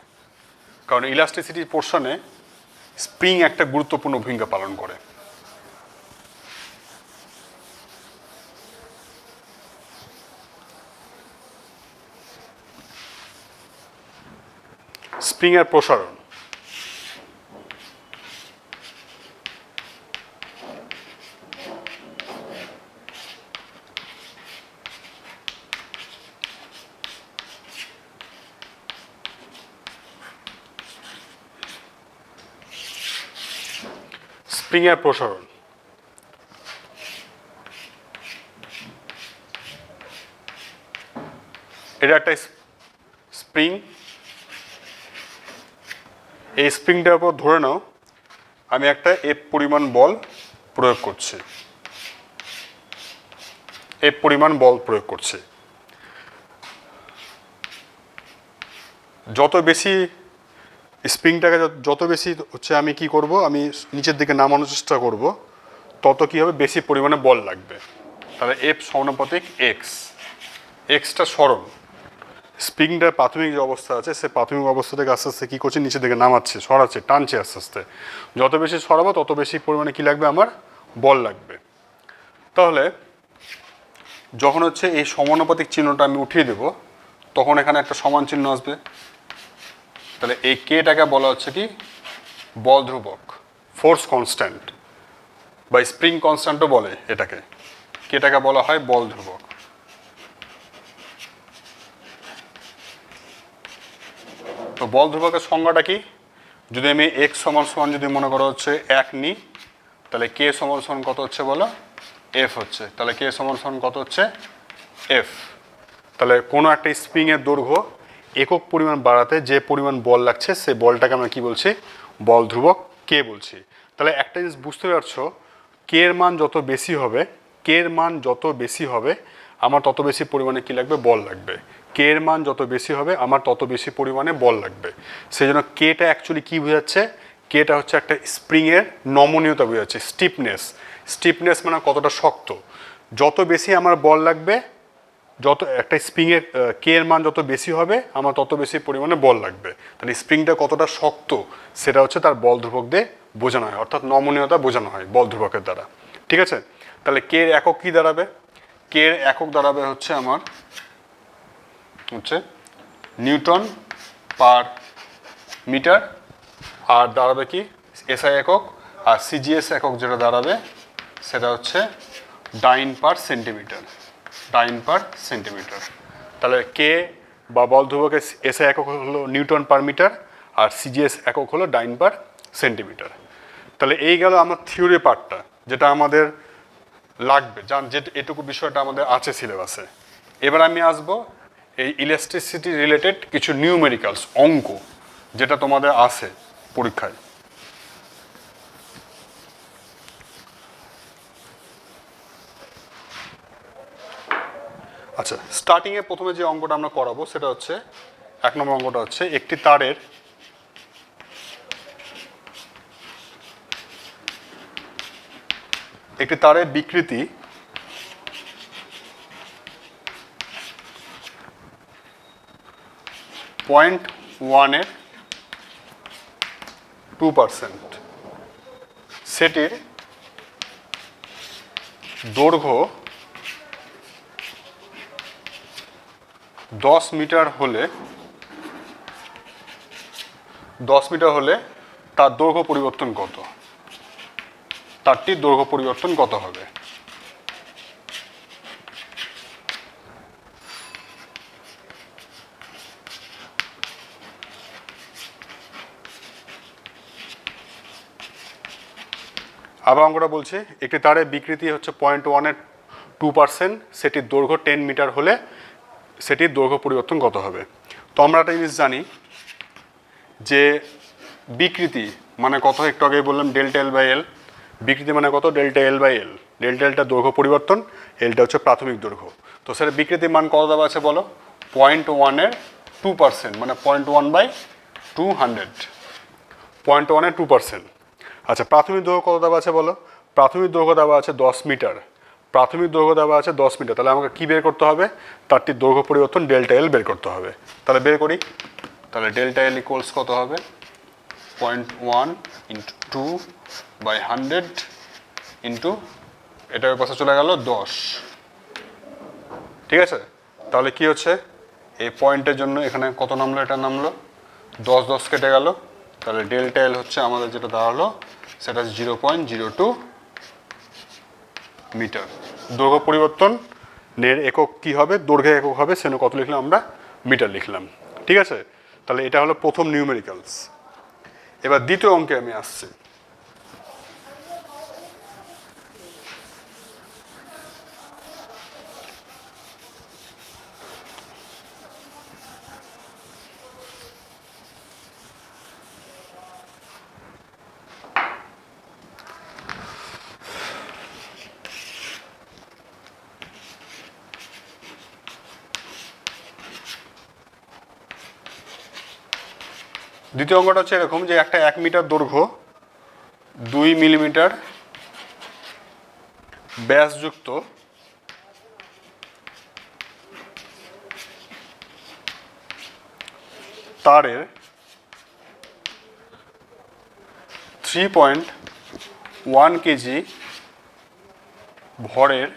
কারণ ইলাস্টিসিটি পোর্শনে স্প্রিং একটা গুরুত্বপূর্ণ ভূমিকা পালন করে। স্প্রিংয়ের প্রসারণ। স্প্রিংয়ের প্রসারণ। এটা একটা স্প্রিং। এই স্প্রিংটার উপর ধরে নাও আমি একটা এফ পরিমাণ বল প্রয়োগ করছি, এফ পরিমাণ বল প্রয়োগ করছি। যত বেশি স্প্রিংটাকে যত বেশি হচ্ছে আমি কি করব? আমি নিচের দিকে নামানোর চেষ্টা করব, তত কি হবে? বেশি পরিমাণে বল লাগবে। তাহলে এফ সমানুপাতিক এক্স। এক্সটা সরণ, স্প্রিংটার প্রাথমিক যে অবস্থা আছে সে প্রাথমিক অবস্থা থেকে আস্তে আস্তে কী করছে, নিচে দিকে নামাচ্ছে, সরাচ্ছে, টানছে আস্তে আস্তে। যত বেশি সরাবো তত বেশি পরিমাণে কী লাগবে, আমার বল লাগবে। তাহলে যখন হচ্ছে এই সমানুপাতিক চিহ্নটা আমি উঠিয়ে দেব, তখন এখানে একটা সমান চিহ্ন আসবে। তাহলে এই কেটাকে বলা হচ্ছে কি, বল ধ্রুবক, ফোর্স কনস্ট্যান্ট বা স্প্রিং কনস্ট্যান্টও বলে এটাকে। কেটাকে বলা হয় বল ধ্রুবক। তো বল ধ্রুবকের সংজ্ঞাটা কি, যদি আমি এক্স সমান সমান যদি মনে করো হচ্ছে 1 নিই, তাহলে কে সমান সমান কত হচ্ছে বলো, এফ হচ্ছে। তাহলে কে সমান সমান কত হচ্ছে, এফ। তাহলে কোনো একটা স্প্রিংয়ের দৈর্ঘ্য একক পরিমাণ বাড়াতে যে পরিমাণ বল লাগছে সে বলটাকে আমরা কি বলছি, বল ধ্রুবক কে বলছি। তাহলে একটা জিনিস বুঝতে পারছো, কে এর মান যত বেশি হবে, কে এর মান যত বেশি হবে আমার তত বেশি পরিমাণে কি লাগবে, বল লাগবে। কে এর মান যত বেশি হবে আমার তত বেশি পরিমাণে বল লাগবে। সেই জন্য কেটা অ্যাকচুয়ালি কী বোঝাচ্ছে, কেটা হচ্ছে একটা স্প্রিংয়ের নমনীয়তা বোঝাচ্ছে, স্টিফনেস। স্টিফনেস মানে কতটা শক্ত। যত বেশি আমার বল লাগবে, যত একটা স্প্রিংয়ের কে এর মান যত বেশি হবে আমার তত বেশি পরিমাণে বল লাগবে। তাহলে স্প্রিংটা কতটা শক্ত সেটা হচ্ছে তার বল ধ্রুবক দিয়ে বোঝানো হয়, অর্থাৎ নমনীয়তা বোঝানো হয় বল ধ্রুবকের দ্বারা। ঠিক আছে, তাহলে কে এর একক কী দাঁড়াবে, কে এর একক দাঁড়াবে হচ্ছে আমার হচ্ছে নিউটন পার মিটার, আর দাঁড়াবে কি এসআই একক, আর সিজিএস একক যেটা দাঁড়াবে সেটা হচ্ছে ডাইন পার সেন্টিমিটার, ডাইন পার সেন্টিমিটার। তাহলে কে বা বল ধ্রুবকের এসআই একক হলো নিউটন পার মিটার, আর সিজিএস একক হলো ডাইন পার সেন্টিমিটার। তাহলে এই গেল আমার থিওরি পার্টটা, যেটা আমাদের লাগবে, যে এটুকু বিষয়টা আমাদের আছে সিলেবাসে। এবার আমি আসবো এই ইলেকট্রিসিটি রিলেটেড কিছু নিউমেরিক্যালস, অঙ্ক, যেটা তোমাদের আছে পরীক্ষায়। আচ্ছা, স্টার্টিংয়ে প্রথমে যে অঙ্কটা আমরা করাবো সেটা হচ্ছে 1 নম্বর অঙ্কটা হচ্ছে একটি তারের বিকৃতি 0.1 2%, সেটির দৈর্ঘ্য 10 মিটার হলে তার দৈর্ঘ্য পরিবর্তন কত, তারটির দৈর্ঘ্য পরিবর্তন কত হবে। আবার অঙ্কটা বলছি, একটি তারের বিকৃতি হচ্ছে 0.1 2%, সেটির দৈর্ঘ্য 10 মিটার হলে সেটির দৈর্ঘ্য পরিবর্তন কত হবে। তো আমরা একটা জিনিস জানি যে বিকৃতি মানে কত, একটু আগে বললাম ডেল্টা এল বাই এল। বিকৃতি মানে কত, delta L by L. Delta এলটা দৈর্ঘ্য পরিবর্তন, এলটা হচ্ছে প্রাথমিক দৈর্ঘ্য। তো সেটা বিকৃতির মান কত দেওয়া আছে বলো, 0.1 2%, মানে 0.1/200, 0.1 2%। আচ্ছা, প্রাথমিক দৈর্ঘ্য কত দেওয়া আছে বলো, প্রাথমিক দৈর্ঘ্য দেওয়া আছে 10 মিটার, প্রাথমিক দৈর্ঘ্য দেওয়া আছে 10 মিটার। তাহলে আমাকে কী বের করতে হবে, তারটির দৈর্ঘ্য পরিবর্তন ডেল্টা এল বের করতে হবে। তাহলে বের করি, তাহলে ডেল্টা এল ইকুয়ালস কত হবে, 0.1 ইন্টু 2/100 ইন্টু এটার পাশে চলে গেল 10। ঠিক আছে, তাহলে কি হচ্ছে, এই পয়েন্টের জন্য এখানে কত নামলো, এটা নামলো 10 10 কেটে গেল। তাহলে ডেল্টা এল হচ্ছে আমাদের যেটা দাঁড়ালো সেটা হচ্ছে 0.02 মিটার। দৈর্ঘ্য পরিবর্তনের একক কি হবে, দৈর্ঘ্যের একক হবে, সেজন্য কত লিখলাম আমরা, মিটার লিখলাম। ঠিক আছে, তাহলে এটা হলো প্রথম নিউমেরিক্যালস। এবার দ্বিতীয় অঙ্কে আমি আসছি। দ্বিতীয় অঙ্কটা হচ্ছে এরকম যে একটা 1 মিটার দৈর্ঘ্য 2 মিলিমিটার ব্যাসযুক্ত তারের 3.1 কেজি ভরের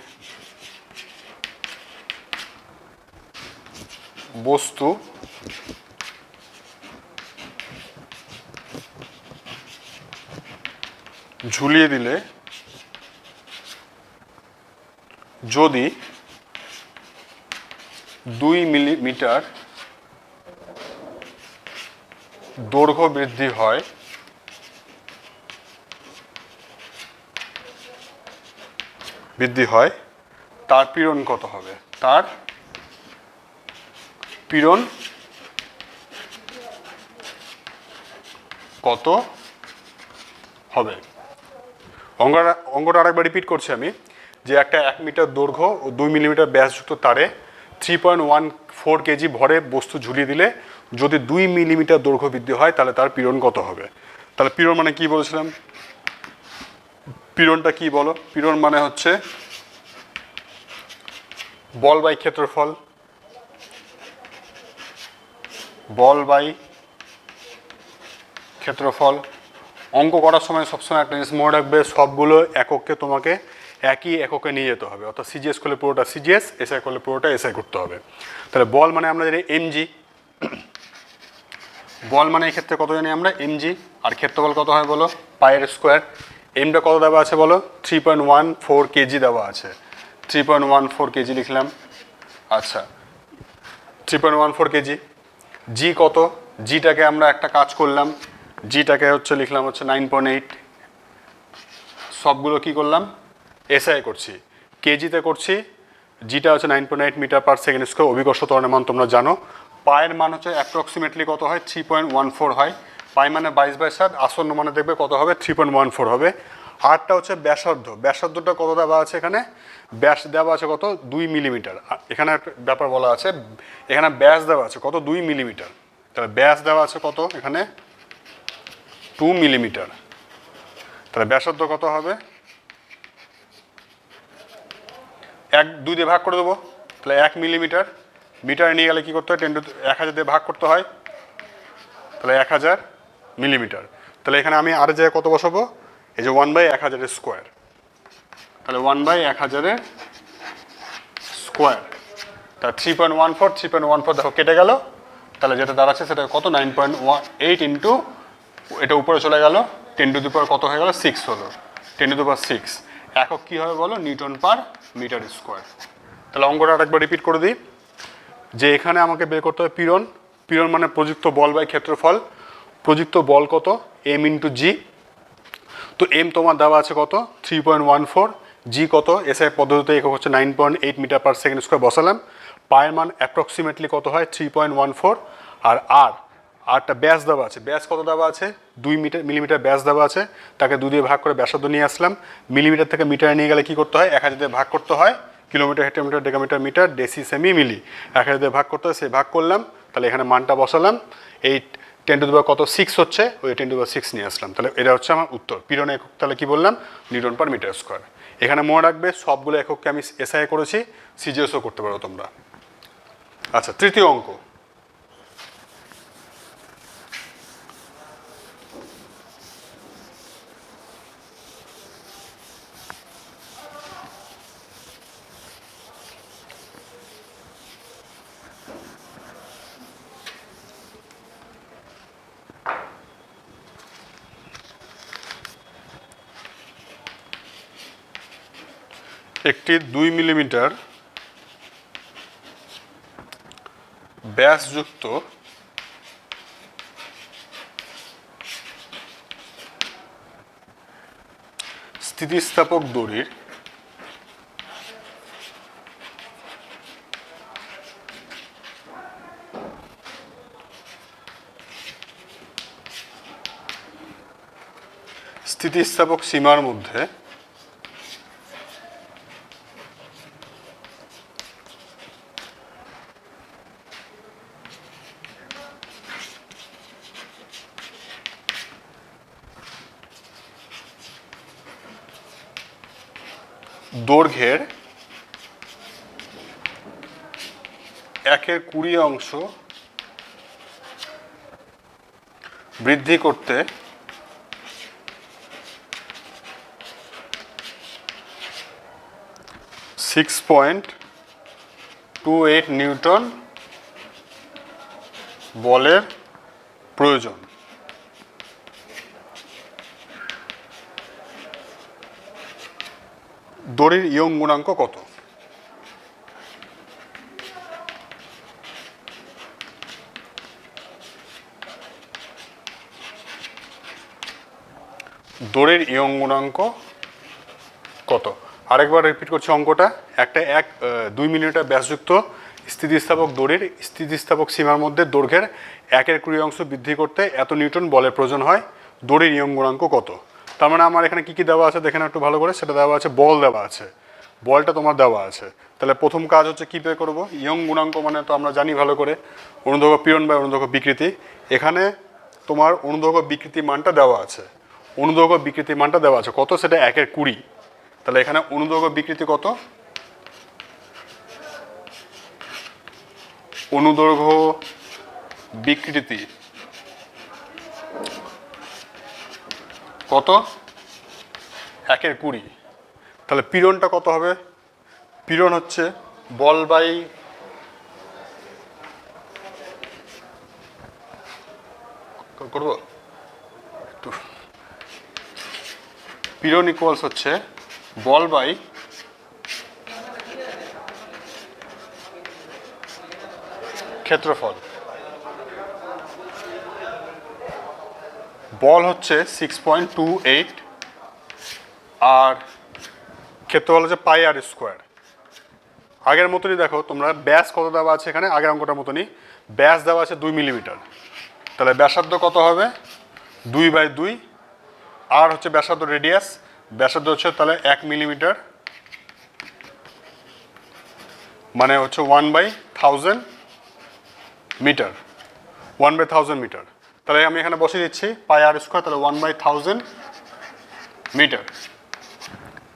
বস্তু ঝুলিয়ে দিলে যদি 2 মিলিমিটার দৈর্ঘ্য বৃদ্ধি হয় তার পীড়ন কত হবে? তার পীড়ন কত হবে? অঙ্কটা আরেকবার রিপিট করছি আমি, যে একটা 1 মিটার দৈর্ঘ্য ও 2 মিলিমিটার ব্যাসযুক্ত তারে 3.14 কেজি ভরে বস্তু ঝুলিয়ে দিলে যদি 2 মিলিমিটার দৈর্ঘ্য বৃদ্ধি হয় তাহলে তার পীড়ন কত হবে? তাহলে পীড়ন মানে কি বলেছিলাম? পীড়নটা কি বলো? পীড়ন মানে হচ্ছে বল বাই ক্ষেত্রফল, বল বাই ক্ষেত্রফল। অঙ্ক করার সময় সবসময় একটা জিনিস মনে রাখবে, সবগুলো এককে তোমাকে একই এককে নিয়ে যেতে হবে। অর্থাৎ সিজিএস করলে পুরোটা সিজিএস, এসআই করলে পুরোটা এসআই করতে হবে। তাহলে বল মানে আমরা জানি এমজি, বল মানে এই ক্ষেত্রে কত জানি আমরা? এমজি। আর ক্ষেত্রফল কত হয় বলো? পায়ের স্কোয়ার। এমটা কত দেওয়া আছে বলো? 3.14 কেজি দেওয়া আছে। 3.14 কেজি লিখলাম। আচ্ছা, 3.14 কেজি। জি কত? জিটাকে আমরা একটা কাজ করলাম, জিটাকে হচ্ছে লিখলাম হচ্ছে 9.8। সবগুলো কি করলাম? এসআই করছি, কেজিতে করছি। জিটা হচ্ছে 9.8 মিটার পার সেকেন্ড স্কোয়ার। অভিকর্ষ ত্বরণের মান তোমরা জানো। পায়ের মান হচ্ছে অ্যাপ্রক্সিমেটলি কত হয়? 3.14 হয়। পাই মানে 22/7, আসন্ন মানে দেখবে কত হবে? 3.14 হবে। আরটা হচ্ছে ব্যাসার্ধ। ব্যাসার্ধটা কত দেওয়া আছে এখানে? ব্যাস দেওয়া আছে কত? 2 মিলিমিটার। এখানে একটা ব্যাপার বলা আছে, এখানে ব্যাস দেওয়া আছে কত? 2 মিলিমিটার। তাহলে ব্যাস দেওয়া আছে কত এখানে? 2 মিলিমিটার। তাহলে ব্যাসার্ধ কত হবে? 2 দিয়ে ভাগ করে দেবো। তাহলে 1 মিলিমিটার। মিটারে নিয়ে গেলে কী করতে হয়? 1000 দিয়ে ভাগ করতে হয়। তাহলে 1000 মিলিমিটার। তাহলে এখানে আমি আর জায়গায় কত বসাবো? এই যে 1/1000 স্কোয়ার। তাহলে 1/1000 স্কোয়ার। তা 3.14 দেখো কেটে গেল। তাহলে যেটা দাঁড়াচ্ছে সেটা কত? 9.8 ইন্টু, এটা উপরে চলে গেল, 10 টু দি পাওয়ার কত হয়ে গেল? 6 হলো। 10 টু দি পাওয়ার 6 একক কী হবে বলো? Newton per metre square. তাহলে অঙ্কটা আরেকবার রিপিট করে দিই, যে এখানে আমাকে বের করতে হবে পীড়ন। পীড়ন মানে প্রযুক্ত বল বাই ক্ষেত্রফল। প্রযুক্ত বল কত? এম ইন্টু জি। তো এম তোমার দেওয়া আছে কত? 3.14। জি কত? এসআই পদ্ধতিতে একক হচ্ছে 9.8 মিটার পার সেকেন্ড স্কোয়ার বসালাম। পায়ের মান অ্যাপ্রক্সিমেটলি কত হয়? 3.14। আর আরটা ব্যাস দেওয়া আছে। ব্যাস কত দেওয়া আছে? 2 মিলিমিটার ব্যাস দেওয়া আছে। তাকে 2 দিয়ে ভাগ করে ব্যাসার্ধ নিয়ে আসলাম। মিলিমিটার থেকে মিটারে নিয়ে গেলে কী করতে হয়? 1000 দিয়ে ভাগ করতে হয়। Kilometre, hectometre, decametre, metre, deci, centi, milli. 1000 দিয়ে ভাগ করতে হয়, সে ভাগ করলাম। তাহলে এখানে মানটা বসালাম। এই 10 টু দি পাওয়ার কত? 6 হচ্ছে, ওই 10 টু দি পাওয়ার 6 নিয়ে আসলাম। তাহলে এটা হচ্ছে আমার উত্তর। পীড়ন একক তাহলে কী বললাম? Newton per metre square. এখানে মনে রাখবে সবগুলো একককে আমি এসআই করেছি, সিজিএসও করতে পারো তোমরা। আচ্ছা, তৃতীয় অঙ্ক। একটি 2 মিলিমিটার ব্যাসযুক্ত স্থিতিস্থাপক দড়ির স্থিতিস্থাপক সীমার মধ্যে দৈর্ঘ্যের 1/20 অংশ বৃদ্ধি করতে 6.28 নিউটন বলের প্রয়োজন। দড়ির ইয়ং গুণাঙ্ক কত? দড়ির ইয়ং গুণাঙ্ক কত? আরেকবার রিপিট করছি অঙ্কটা। একটা 2 মিলিমিটার ব্যাসযুক্ত স্থিতিস্থাপক দড়ির স্থিতিস্থাপক সীমার মধ্যে দৈর্ঘ্যের 1/20 অংশ বৃদ্ধি করতে এত নিউটন বলের প্রয়োজন হয়। দড়ির ইয়ং গুণাঙ্ক কত? তার মানে আমার এখানে কী কী দেওয়া আছে দেখেন একটু ভালো করে। সেটা দেওয়া আছে, বল দেওয়া আছে, বলটা তোমার দেওয়া আছে। তাহলে প্রথম কাজ হচ্ছে কী বের করবো? ইয়ং গুণাঙ্ক মানে তো আমরা জানি ভালো করে, অনুদৈর্ঘ্য পীড়ন বা অনুদৈর্ঘ্য বিকৃতি। এখানে তোমার অনুদৈর্ঘ্য বিকৃতি মানটা দেওয়া আছে, অনুদৈর্ঘ্য বিকৃতি মানটা দেওয়া আছে কত? সেটা 1/20। তাহলে এখানে অনুদৈর্ঘ্য বিকৃতি কত? অনুদৈর্ঘ্য বিকৃতি কত? 1/20। তাহলে পীড়নটা কত হবে? পীড়ন হচ্ছে বল বাই করব একটু, পীড়ন ইকুয়ালস হচ্ছে বল বাই ক্ষেত্রফল। বল হচ্ছে 6.28 আর ক্ষেত্রফল হচ্ছে পাই আর স্কোয়ার। আগের মতনই দেখো তোমরা, ব্যাস কত দেওয়া আছে এখানে? আগের অঙ্কটার মতনই ব্যাস দেওয়া আছে 2 মিলিমিটার। তাহলে ব্যাসার্ধ কত হবে? 2/2। আর হচ্ছে ব্যাসার্ধ, রেডিয়াস, ব্যাসার্ধ হচ্ছে তাহলে 1 মিলিমিটার, মানে হচ্ছে 1/1000 মিটার, 1/1000 মিটার। তাহলে আমি এখানে বসিয়ে দিচ্ছি পাই আর স্কোয়ার, তাহলে 1/1000 মিটার।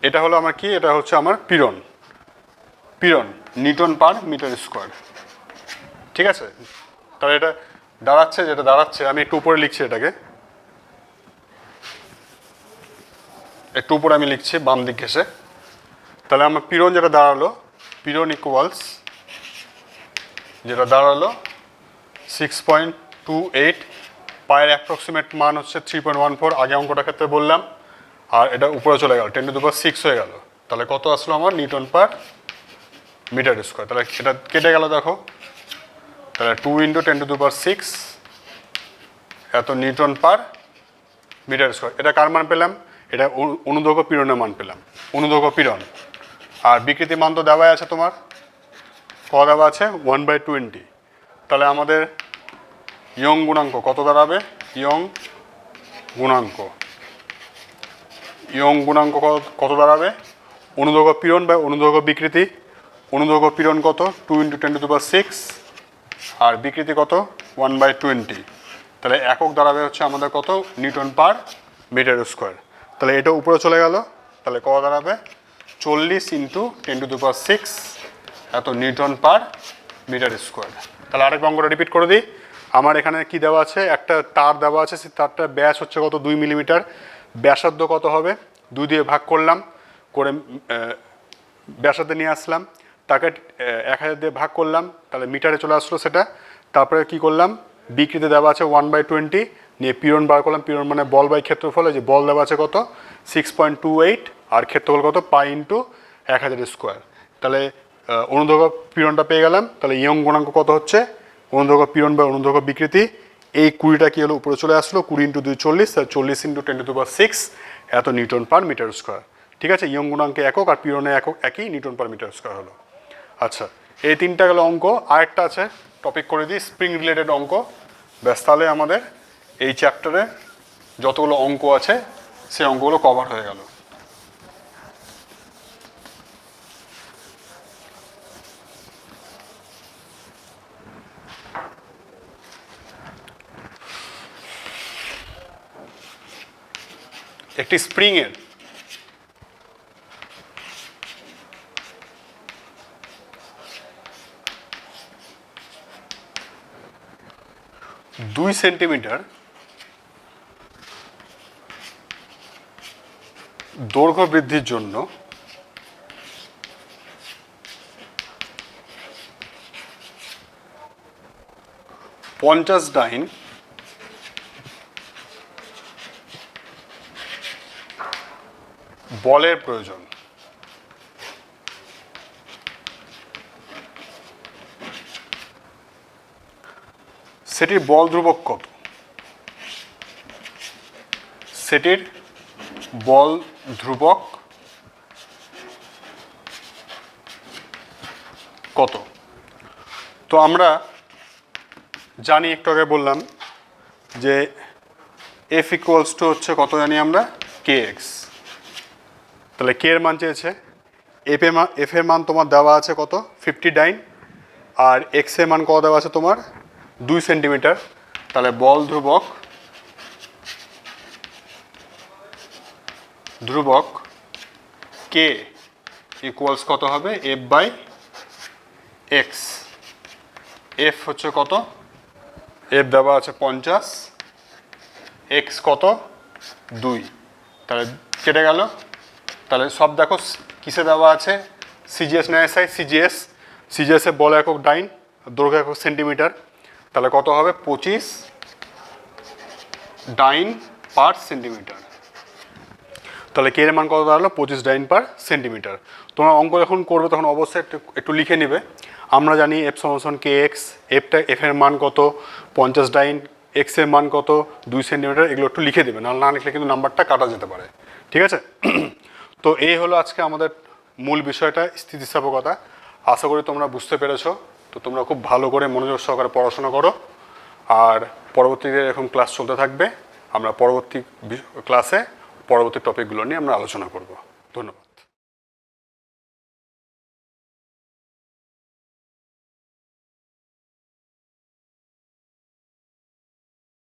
এটা হলো আমার কি? এটা হচ্ছে আমার পীড়ন, পীড়ন নিউটন পার মিটার স্কোয়ার। ঠিক আছে? তাহলে এটা দাঁড়াচ্ছে, যেটা দাঁড়াচ্ছে, আমি একটু উপরে লিখছি এটাকে, একটু উপরে আমি লিখছি বাম দিক ঘেসে। তাহলে আমার পীড়ন যেটা দাঁড়ালো, পীড়ন ইকুয়ালস যেটা দাঁড়ালো 6.28, পায়ের অ্যাপ্রক্সিমেট মান হচ্ছে 3.14, আগে অঙ্কটার ক্ষেত্রে বললাম। আর এটা উপরে চলে গেল, 10⁶ হয়ে গেল। তাহলে কত আসলো আমার? Newton per metre square. তাহলে এটা কেটে গেল দেখো, তাহলে 2 × 10⁶ এত নিউটন পার মিটার স্কোয়ার। এটা কার মান পেলাম? এটা অনুদৈর্ঘ্য পীড়নের মান পেলাম, অনুদৈর্ঘ্য পীড়ন। আর বিকৃতি মান তো দেওয়াই আছে তোমার, দেওয়া আছে 1/20। তাহলে আমাদের ইয়ং গুণাঙ্ক কত দাঁড়াবে? ইয়ং গুণাঙ্ক, ইয়ং গুণাঙ্ক কত দাঁড়াবে? অনুদৈর্ঘ্য পীড়ন বা অনুদৈর্ঘ্য বিকৃতি। অনুদৈর্ঘ্য পীড়ন কত? 2 × 10⁶, আর বিকৃতি কত? 1/20। তাহলে একক দাঁড়াবে হচ্ছে আমাদের কত? Newton per metre square. তাহলে এটা উপরে চলে গেল, তাহলে কত দাঁড়াবে? 40 × 10⁶ এত নিউটন পার মিটার স্কোয়ার। তাহলে আরেক অঙ্কটা রিপিট করে দিই। আমার এখানে কি দেওয়া আছে? একটা তার দেওয়া আছে, সেই তারটার ব্যাস হচ্ছে কত? 2 মিলিমিটার। ব্যাসার্ধ কত হবে? 2 দিয়ে ভাগ করলাম, করে ব্যাসার্ধে নিয়ে আসলাম, তাকে 1000 দিয়ে ভাগ করলাম, তাহলে মিটারে চলে আসলো সেটা। তারপরে কি করলাম? বিকৃতি দেওয়া আছে 1/20, নিয়ে পীড়ন বার করলাম। পীড়ন মানে বল বাই ক্ষেত্রফল। যে বল দেওয়া আছে কত? 6.28, আর ক্ষেত্রফল কত? পাই × 1000 স্কোয়ার। তাহলে অনুদৈর্ঘ্য পীড়নটা পেয়ে গেলাম। তাহলে ইয়ং গুণাঙ্ক কত হচ্ছে? অনুদৈর্ঘ্য পীড়ন বা অনুদৈর্ঘ্য বিকৃতি, এই 20টা কি হলো? উপরে চলে আসলো, 20 × 2 40, তাহলে 40 × 10⁶ এত নিউটন পার মিটার স্কোয়ার। ঠিক আছে? ইয়ং গুণাঙ্কে একক আর পীড়নে একক একই, নিউটন পার মিটার স্কোয়ার হলো। আচ্ছা, এই 3টা গেল অঙ্ক। আরেকটা আছে, টপিক করে দিই, স্প্রিং রিলেটেড অঙ্ক। ব্যাস, তাহলে আমাদের এই চ্যাপ্টারে যতগুলো অঙ্ক আছে সেই অঙ্কগুলো কভার হয়ে গেল। একটি স্প্রিংয়ের দুই সেন্টিমিটার দৈর্ঘ্য বৃদ্ধির জন্য পঞ্চাশ ডাইন বলের প্রয়োজন। সেটির বল ধ্রুবক কত? সেটির বল ধ্রুবক কত? তো আমরা জানি, একটু আগে বললাম যে এফ ইকুয়ালস টু হচ্ছে কত জানি আমরা, কে এক্স। তাহলে কে এর মান চেয়েছে, এফ এর মান তোমার দেওয়া আছে কত, 50 ডাইন, আর এক্স এর মান কত দেওয়া আছে তোমার 2 সেন্টিমিটার। তাহলে বল ধ্রুবক কে ইকুয়ালস কত হবে, এফ বাই এক্স। এফ হচ্ছে কত, এফ দেওয়া আছে 50, এক্স কত 2, তাহলে কেটে গেল। তাহলে সব দেখো কিসে দেওয়া আছে, সিজিএস না এসআই, সিজিএস এর বল একক ডাইন, দৈর্ঘ্য একক সেন্টিমিটার। তাহলে কত হবে, 25 ডাইন পার সেন্টিমিটার। তাহলে কে এর মান কত দাঁড়ালো, 25 ডাইন পার সেন্টিমিটার। তোমরা অঙ্ক যখন করবে তখন অবশ্যই একটু লিখে নেবে। আমরা জানি এফ সমান কে এক্স, এফ এর মান কত 50 ডাইন, এক্স এর মান কত 2 সেন্টিমিটার, এগুলো একটু লিখে দেবে, না লিখলে কিন্তু নাম্বারটা কাটা যেতে পারে। ঠিক আছে? তো এই হলো আজকে আমাদের মূল বিষয়টা, স্থিতিস্থাপকতা। আশা করি তোমরা বুঝতে পেরেছো। তো তোমরা খুব ভালো করে মনোযোগ সহকারে পড়াশোনা করো, আর পরবর্তীতে এরকম ক্লাস চলতে থাকবে। আমরা পরবর্তী ক্লাসে পরবর্তী টপিকগুলো নিয়ে আমরা আলোচনা করব। ধন্যবাদ।